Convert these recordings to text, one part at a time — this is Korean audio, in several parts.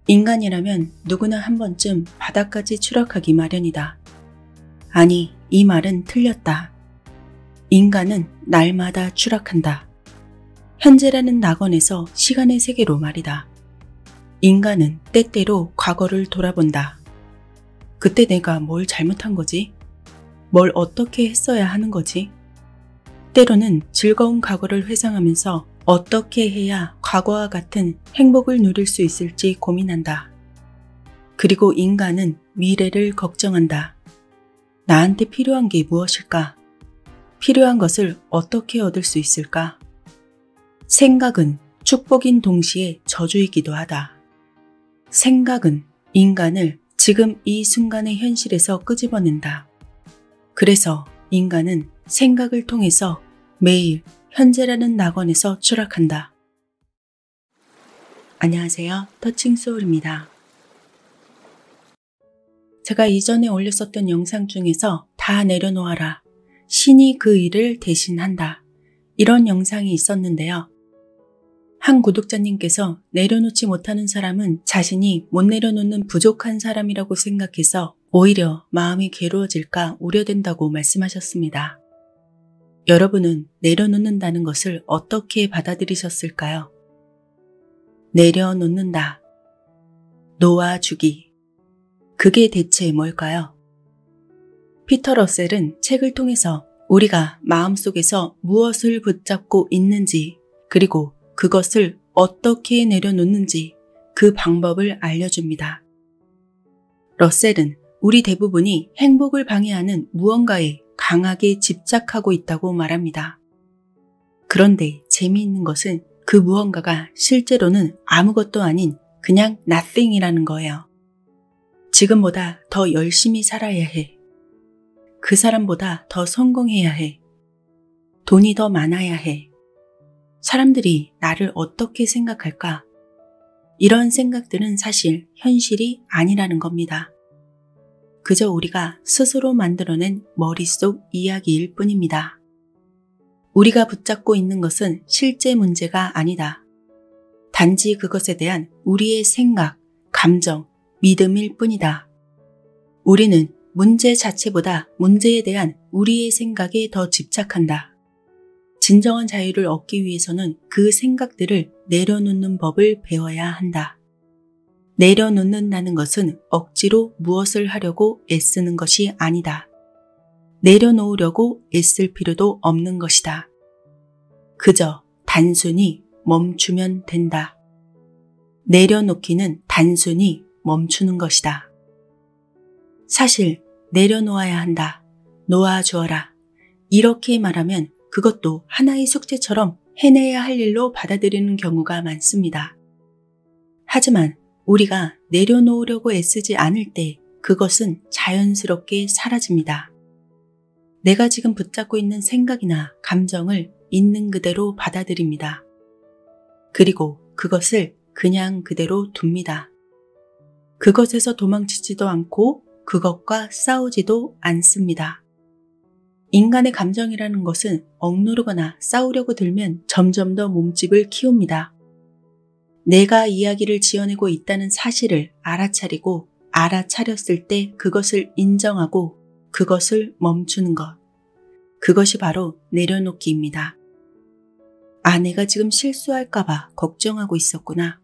인간이라면 누구나 한 번쯤 바닥까지 추락하기 마련이다. 아니, 이 말은 틀렸다. 인간은 날마다 추락한다. 현재라는 낙원에서 시간의 세계로 말이다. 인간은 때때로 과거를 돌아본다. 그때 내가 뭘 잘못한 거지? 뭘 어떻게 했어야 하는 거지? 때로는 즐거운 과거를 회상하면서 어떻게 해야 과거와 같은 행복을 누릴 수 있을지 고민한다. 그리고 인간은 미래를 걱정한다. 나한테 필요한 게 무엇일까? 필요한 것을 어떻게 얻을 수 있을까? 생각은 축복인 동시에 저주이기도 하다. 생각은 인간을 지금 이 순간의 현실에서 끄집어낸다. 그래서 인간은 생각을 통해서 매일 현재라는 낙원에서 추락한다. 안녕하세요. 터칭소울입니다. 제가 이전에 올렸었던 영상 중에서 다 내려놓아라. 신이 그 일을 대신한다. 이런 영상이 있었는데요. 한 구독자님께서 내려놓지 못하는 사람은 자신이 못 내려놓는 부족한 사람이라고 생각해서 오히려 마음이 괴로워질까 우려된다고 말씀하셨습니다. 여러분은 내려놓는다는 것을 어떻게 받아들이셨을까요? 내려놓는다. 놓아주기. 그게 대체 뭘까요? 피터 러셀은 책을 통해서 우리가 마음속에서 무엇을 붙잡고 있는지, 그리고 그것을 어떻게 내려놓는지 그 방법을 알려줍니다. 러셀은 우리 대부분이 행복을 방해하는 무언가에 강하게 집착하고 있다고 말합니다. 그런데 재미있는 것은 그 무언가가 실제로는 아무것도 아닌 그냥 nothing이라는 거예요. 지금보다 더 열심히 살아야 해. 그 사람보다 더 성공해야 해. 돈이 더 많아야 해. 사람들이 나를 어떻게 생각할까? 이런 생각들은 사실 현실이 아니라는 겁니다. 그저 우리가 스스로 만들어낸 머릿속 이야기일 뿐입니다. 우리가 붙잡고 있는 것은 실제 문제가 아니다. 단지 그것에 대한 우리의 생각, 감정, 믿음일 뿐이다. 우리는 문제 자체보다 문제에 대한 우리의 생각에 더 집착한다. 진정한 자유를 얻기 위해서는 그 생각들을 내려놓는 법을 배워야 한다. 내려놓는다는 것은 억지로 무엇을 하려고 애쓰는 것이 아니다. 내려놓으려고 애쓸 필요도 없는 것이다. 그저 단순히 멈추면 된다. 내려놓기는 단순히 멈추는 것이다. 사실 내려놓아야 한다. 놓아주어라. 이렇게 말하면 그것도 하나의 숙제처럼 해내야 할 일로 받아들이는 경우가 많습니다. 하지만 우리가 내려놓으려고 애쓰지 않을 때 그것은 자연스럽게 사라집니다. 내가 지금 붙잡고 있는 생각이나 감정을 있는 그대로 받아들입니다. 그리고 그것을 그냥 그대로 둡니다. 그것에서 도망치지도 않고 그것과 싸우지도 않습니다. 인간의 감정이라는 것은 억누르거나 싸우려고 들면 점점 더 몸집을 키웁니다. 내가 이야기를 지어내고 있다는 사실을 알아차리고 알아차렸을 때 그것을 인정하고 그것을 멈추는 것. 그것이 바로 내려놓기입니다. 아, 내가 지금 실수할까봐 걱정하고 있었구나.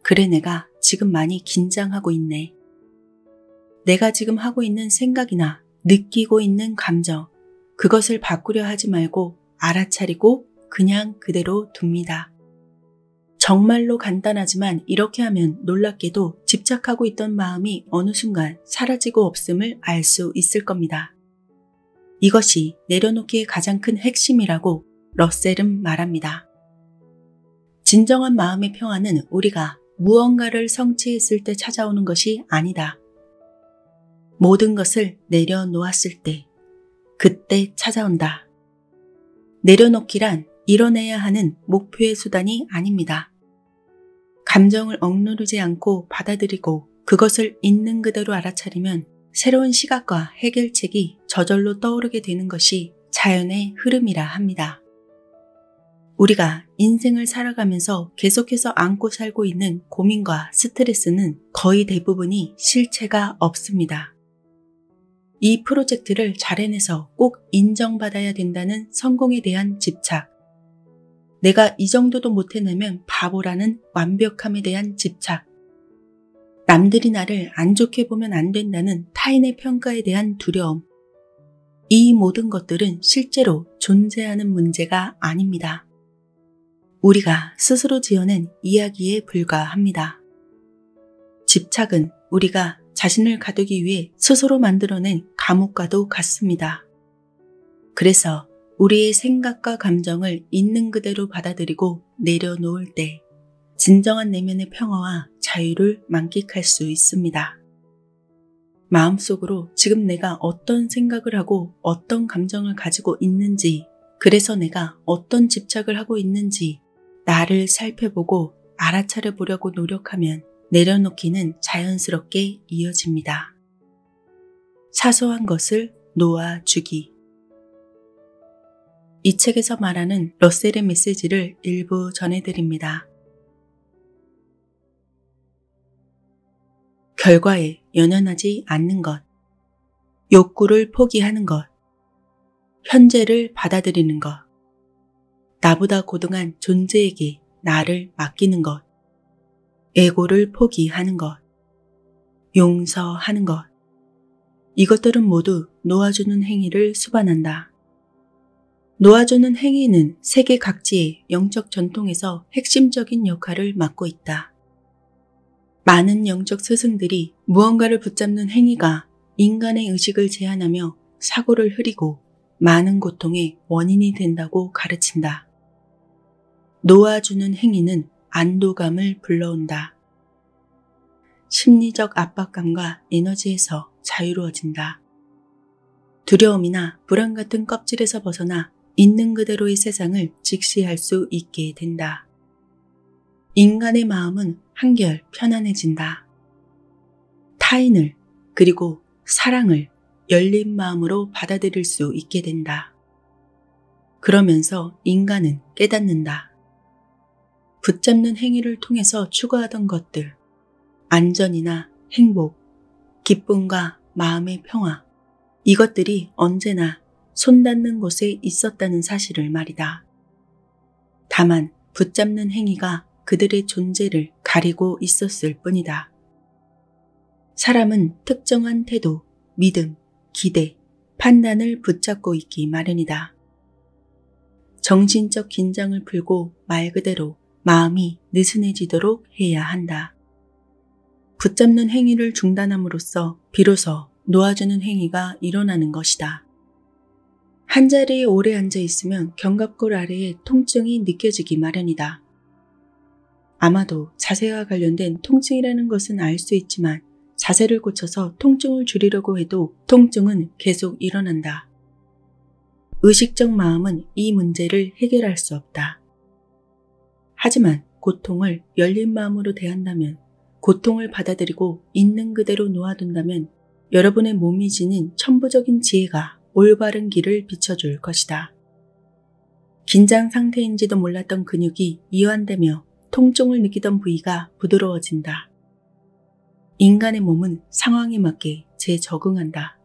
그래, 내가 지금 많이 긴장하고 있네. 내가 지금 하고 있는 생각이나 느끼고 있는 감정, 그것을 바꾸려 하지 말고 알아차리고 그냥 그대로 둡니다. 정말로 간단하지만 이렇게 하면 놀랍게도 집착하고 있던 마음이 어느 순간 사라지고 없음을 알 수 있을 겁니다. 이것이 내려놓기의 가장 큰 핵심이라고 러셀은 말합니다. 진정한 마음의 평화는 우리가 무언가를 성취했을 때 찾아오는 것이 아니다. 모든 것을 내려놓았을 때, 그때 찾아온다. 내려놓기란 이뤄내야 하는 목표의 수단이 아닙니다. 감정을 억누르지 않고 받아들이고 그것을 있는 그대로 알아차리면 새로운 시각과 해결책이 저절로 떠오르게 되는 것이 자연의 흐름이라 합니다. 우리가 인생을 살아가면서 계속해서 안고 살고 있는 고민과 스트레스는 거의 대부분이 실체가 없습니다. 이 프로젝트를 잘 해내서 꼭 인정받아야 된다는 성공에 대한 집착, 내가 이 정도도 못 해내면 바보라는 완벽함에 대한 집착, 남들이 나를 안 좋게 보면 안 된다는 타인의 평가에 대한 두려움, 이 모든 것들은 실제로 존재하는 문제가 아닙니다. 우리가 스스로 지어낸 이야기에 불과합니다. 집착은 우리가 자신을 가두기 위해 스스로 만들어낸 감옥과도 같습니다. 그래서 우리의 생각과 감정을 있는 그대로 받아들이고 내려놓을 때 진정한 내면의 평화와 자유를 만끽할 수 있습니다. 마음속으로 지금 내가 어떤 생각을 하고 어떤 감정을 가지고 있는지, 그래서 내가 어떤 집착을 하고 있는지 나를 살펴보고 알아차려 보려고 노력하면 내려놓기는 자연스럽게 이어집니다. 사소한 것을 놓아주기. 이 책에서 말하는 러셀의 메시지를 일부 전해드립니다. 결과에 연연하지 않는 것, 욕구를 포기하는 것, 현재를 받아들이는 것, 나보다 고등한 존재에게 나를 맡기는 것, 에고를 포기하는 것, 용서하는 것, 이것들은 모두 놓아주는 행위를 수반한다. 놓아주는 행위는 세계 각지의 영적 전통에서 핵심적인 역할을 맡고 있다. 많은 영적 스승들이 무언가를 붙잡는 행위가 인간의 의식을 제한하며 사고를 흐리고 많은 고통의 원인이 된다고 가르친다. 놓아주는 행위는 안도감을 불러온다. 심리적 압박감과 에너지에서 자유로워진다. 두려움이나 불안 같은 껍질에서 벗어나 있는 그대로의 세상을 직시할 수 있게 된다. 인간의 마음은 한결 편안해진다. 타인을 그리고 사랑을 열린 마음으로 받아들일 수 있게 된다. 그러면서 인간은 깨닫는다. 붙잡는 행위를 통해서 추구하던 것들, 안전이나 행복, 기쁨과 마음의 평화, 이것들이 언제나 손 닿는 곳에 있었다는 사실을 말이다. 다만 붙잡는 행위가 그들의 존재를 가리고 있었을 뿐이다. 사람은 특정한 태도, 믿음, 기대, 판단을 붙잡고 있기 마련이다. 정신적 긴장을 풀고 말 그대로 마음이 느슨해지도록 해야 한다. 붙잡는 행위를 중단함으로써 비로소 놓아주는 행위가 일어나는 것이다. 한자리에 오래 앉아 있으면 견갑골 아래에 통증이 느껴지기 마련이다. 아마도 자세와 관련된 통증이라는 것은 알 수 있지만 자세를 고쳐서 통증을 줄이려고 해도 통증은 계속 일어난다. 의식적 마음은 이 문제를 해결할 수 없다. 하지만 고통을 열린 마음으로 대한다면, 고통을 받아들이고 있는 그대로 놓아둔다면 여러분의 몸이 지닌 천부적인 지혜가 올바른 길을 비춰줄 것이다. 긴장 상태인지도 몰랐던 근육이 이완되며 통증을 느끼던 부위가 부드러워진다. 인간의 몸은 상황에 맞게 재적응한다.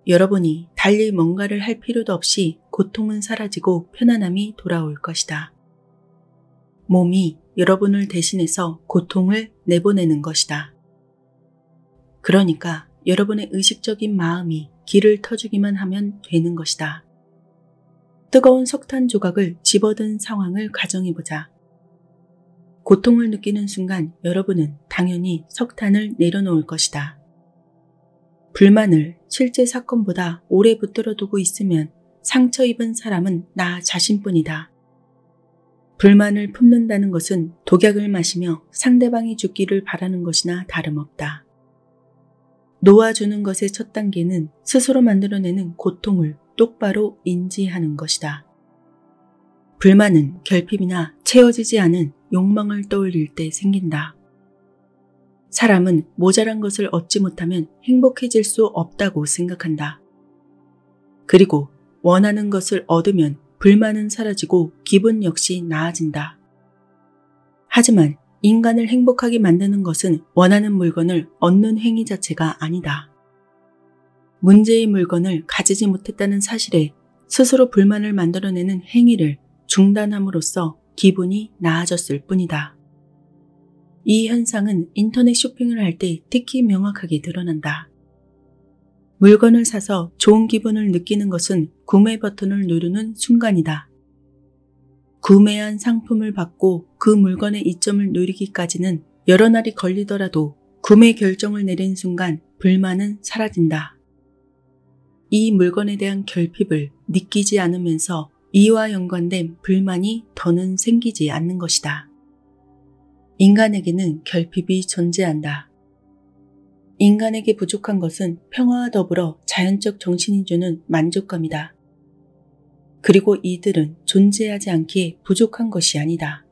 여러분이 달리 뭔가를 할 필요도 없이 고통은 사라지고 편안함이 돌아올 것이다. 몸이 여러분을 대신해서 고통을 내보내는 것이다. 그러니까 여러분의 의식적인 마음이 길을 터주기만 하면 되는 것이다. 뜨거운 석탄 조각을 집어든 상황을 가정해보자. 고통을 느끼는 순간 여러분은 당연히 석탄을 내려놓을 것이다. 불만을 실제 사건보다 오래 붙들어 두고 있으면 상처 입은 사람은 나 자신뿐이다. 불만을 품는다는 것은 독약을 마시며 상대방이 죽기를 바라는 것이나 다름없다. 놓아주는 것의 첫 단계는 스스로 만들어내는 고통을 똑바로 인지하는 것이다. 불만은 결핍이나 채워지지 않은 욕망을 떠올릴 때 생긴다. 사람은 모자란 것을 얻지 못하면 행복해질 수 없다고 생각한다. 그리고 원하는 것을 얻으면 불만은 사라지고 기분 역시 나아진다. 하지만 인간을 행복하게 만드는 것은 원하는 물건을 얻는 행위 자체가 아니다. 문제의 물건을 가지지 못했다는 사실에 스스로 불만을 만들어내는 행위를 중단함으로써 기분이 나아졌을 뿐이다. 이 현상은 인터넷 쇼핑을 할 때 특히 명확하게 드러난다. 물건을 사서 좋은 기분을 느끼는 것은 구매 버튼을 누르는 순간이다. 구매한 상품을 받고 그 물건의 이점을 누리기까지는 여러 날이 걸리더라도 구매 결정을 내린 순간 불만은 사라진다. 이 물건에 대한 결핍을 느끼지 않으면서 이와 연관된 불만이 더는 생기지 않는 것이다. 인간에게는 결핍이 존재한다. 인간에게 부족한 것은 평화와 더불어 자연적 정신이 주는 만족감이다. 그리고 이들은 존재하지 않기에 부족한 것이 아니다.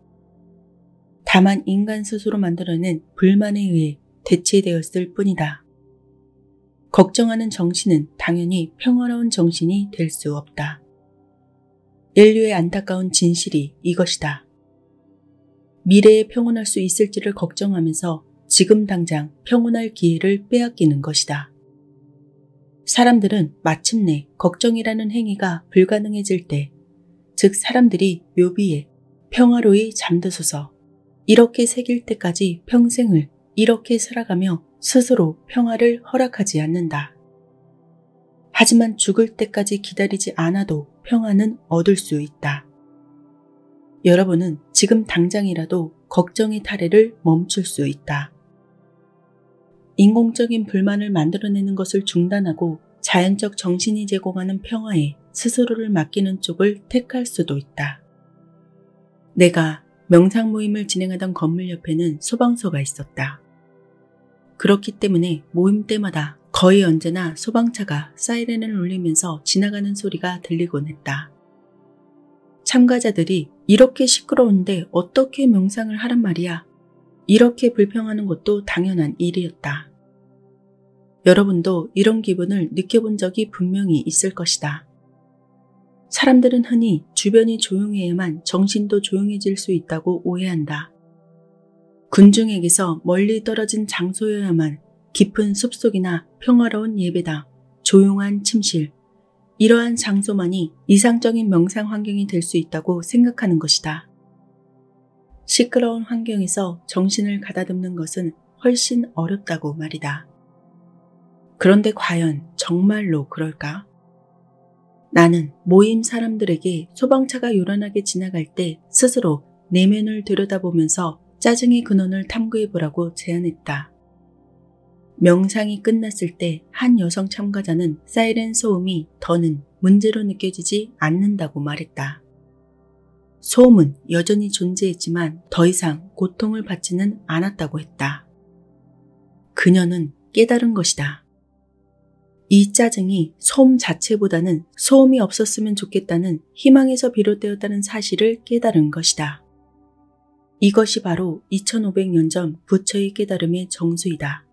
다만 인간 스스로 만들어낸 불만에 의해 대체되었을 뿐이다. 걱정하는 정신은 당연히 평화로운 정신이 될 수 없다. 인류의 안타까운 진실이 이것이다. 미래에 평온할 수 있을지를 걱정하면서 지금 당장 평온할 기회를 빼앗기는 것이다. 사람들은 마침내 걱정이라는 행위가 불가능해질 때, 즉 사람들이 묘비에 평화로이 잠드소서 이렇게 새길 때까지 평생을 이렇게 살아가며 스스로 평화를 허락하지 않는다. 하지만 죽을 때까지 기다리지 않아도 평화는 얻을 수 있다. 여러분은 지금 당장이라도 걱정의 타래를 멈출 수 있다. 인공적인 불만을 만들어내는 것을 중단하고 자연적 정신이 제공하는 평화에 스스로를 맡기는 쪽을 택할 수도 있다. 내가 명상 모임을 진행하던 건물 옆에는 소방서가 있었다. 그렇기 때문에 모임 때마다 거의 언제나 소방차가 사이렌을 울리면서 지나가는 소리가 들리곤 했다. 참가자들이 이렇게 시끄러운데 어떻게 명상을 하란 말이야? 이렇게 불평하는 것도 당연한 일이었다. 여러분도 이런 기분을 느껴본 적이 분명히 있을 것이다. 사람들은 흔히 주변이 조용해야만 정신도 조용해질 수 있다고 오해한다. 군중에게서 멀리 떨어진 장소여야만 깊은 숲속이나 평화로운 예배당, 조용한 침실, 이러한 장소만이 이상적인 명상 환경이 될 수 있다고 생각하는 것이다. 시끄러운 환경에서 정신을 가다듬는 것은 훨씬 어렵다고 말이다. 그런데 과연 정말로 그럴까? 나는 모임 사람들에게 소방차가 요란하게 지나갈 때 스스로 내면을 들여다보면서 짜증의 근원을 탐구해보라고 제안했다. 명상이 끝났을 때 한 여성 참가자는 사이렌 소음이 더는 문제로 느껴지지 않는다고 말했다. 소음은 여전히 존재했지만 더 이상 고통을 받지는 않았다고 했다. 그녀는 깨달은 것이다. 이 짜증이 소음 자체보다는 소음이 없었으면 좋겠다는 희망에서 비롯되었다는 사실을 깨달은 것이다. 이것이 바로 2500년 전 부처의 깨달음의 정수이다.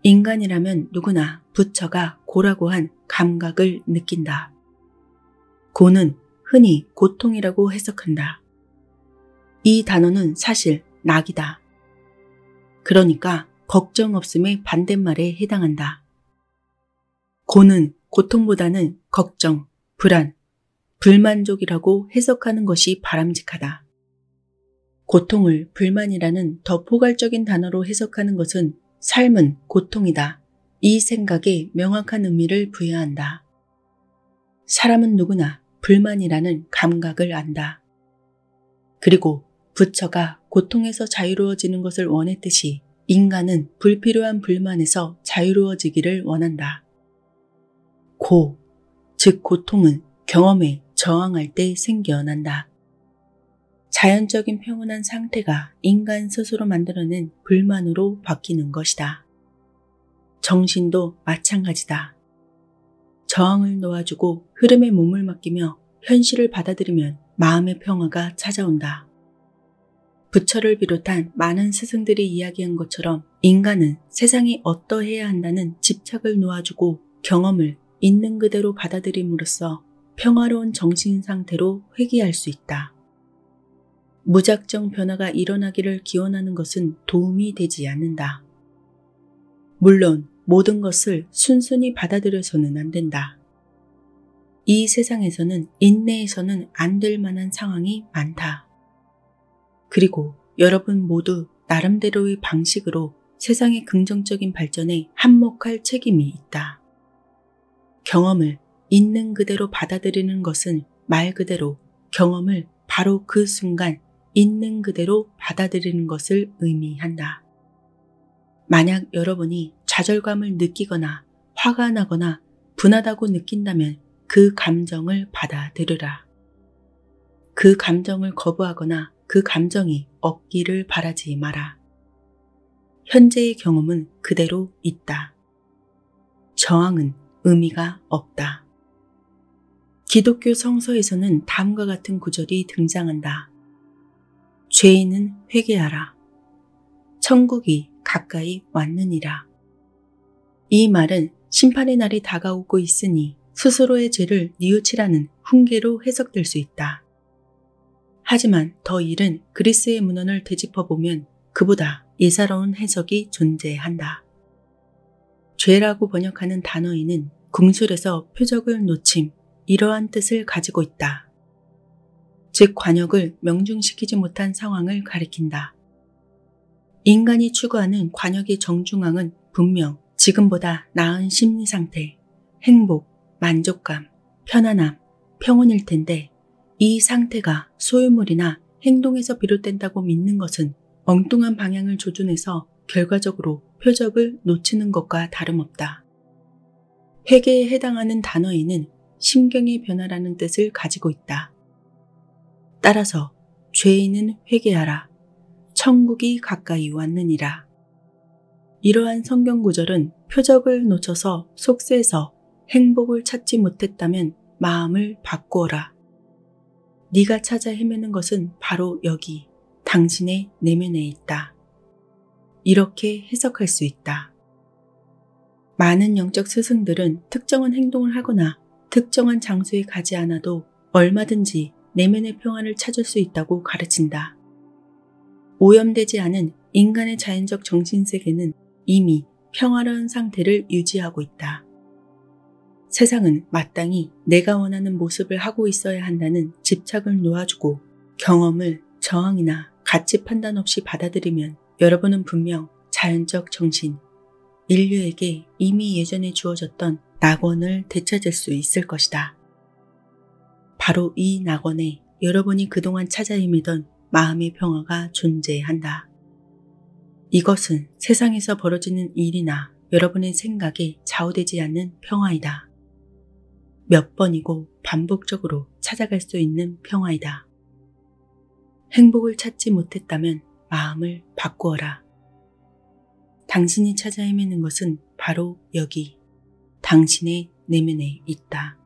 인간이라면 누구나 부처가 고라고 한 감각을 느낀다. 고는 흔히 고통이라고 해석한다. 이 단어는 사실 낙이다. 그러니까 걱정 없음의 반대말에 해당한다. 고는 고통보다는 걱정, 불안, 불만족이라고 해석하는 것이 바람직하다. 고통을 불만이라는 더 포괄적인 단어로 해석하는 것은 삶은 고통이다. 이 생각에 명확한 의미를 부여한다. 사람은 누구나 불만이라는 감각을 안다. 그리고 부처가 고통에서 자유로워지는 것을 원했듯이 인간은 불필요한 불만에서 자유로워지기를 원한다. 고, 즉 고통은 경험에 저항할 때 생겨난다. 자연적인 평온한 상태가 인간 스스로 만들어낸 불만으로 바뀌는 것이다. 정신도 마찬가지다. 저항을 놓아주고 흐름에 몸을 맡기며 현실을 받아들이면 마음의 평화가 찾아온다. 부처를 비롯한 많은 스승들이 이야기한 것처럼 인간은 세상이 어떠해야 한다는 집착을 놓아주고 경험을 있는 그대로 받아들임으로써 평화로운 정신 상태로 회귀할 수 있다. 무작정 변화가 일어나기를 기원하는 것은 도움이 되지 않는다. 물론 모든 것을 순순히 받아들여서는 안 된다. 이 세상에서는 인내해서는 안 될 만한 상황이 많다. 그리고 여러분 모두 나름대로의 방식으로 세상의 긍정적인 발전에 한몫할 책임이 있다. 경험을 있는 그대로 받아들이는 것은 말 그대로 경험을 바로 그 순간 있는 그대로 받아들이는 것을 의미한다. 만약 여러분이 좌절감을 느끼거나 화가 나거나 분하다고 느낀다면 그 감정을 받아들여라. 그 감정을 거부하거나 그 감정이 없기를 바라지 마라. 현재의 경험은 그대로 있다. 저항은 의미가 없다. 기독교 성서에서는 다음과 같은 구절이 등장한다. 죄인은 회개하라. 천국이 가까이 왔느니라. 이 말은 심판의 날이 다가오고 있으니 스스로의 죄를 뉘우치라는 훈계로 해석될 수 있다. 하지만 더 이른 그리스의 문헌을 되짚어보면 그보다 예사로운 해석이 존재한다. 죄라고 번역하는 단어에는 궁술에서 표적을 놓침, 이러한 뜻을 가지고 있다. 즉 관역을 명중시키지 못한 상황을 가리킨다. 인간이 추구하는 관역의 정중앙은 분명 지금보다 나은 심리 상태, 행복, 만족감, 편안함, 평온일 텐데 이 상태가 소유물이나 행동에서 비롯된다고 믿는 것은 엉뚱한 방향을 조준해서 결과적으로 표적을 놓치는 것과 다름없다. 회개에 해당하는 단어에는 심경의 변화라는 뜻을 가지고 있다. 따라서 죄인은 회개하라. 천국이 가까이 왔느니라. 이러한 성경 구절은 표적을 놓쳐서 속세에서 행복을 찾지 못했다면 마음을 바꾸어라. 네가 찾아 헤매는 것은 바로 여기 당신의 내면에 있다. 이렇게 해석할 수 있다. 많은 영적 스승들은 특정한 행동을 하거나 특정한 장소에 가지 않아도 얼마든지 내면의 평안을 찾을 수 있다고 가르친다. 오염되지 않은 인간의 자연적 정신세계는 이미 평화로운 상태를 유지하고 있다. 세상은 마땅히 내가 원하는 모습을 하고 있어야 한다는 집착을 놓아주고 경험을 저항이나 가치 판단 없이 받아들이면 여러분은 분명 자연적 정신, 인류에게 이미 예전에 주어졌던 낙원을 되찾을 수 있을 것이다. 바로 이 낙원에 여러분이 그동안 찾아 헤매던 마음의 평화가 존재한다. 이것은 세상에서 벌어지는 일이나 여러분의 생각에 좌우되지 않는 평화이다. 몇 번이고 반복적으로 찾아갈 수 있는 평화이다. 행복을 찾지 못했다면 마음을 바꾸어라. 당신이 찾아 헤매는 것은 바로 여기 당신의 내면에 있다.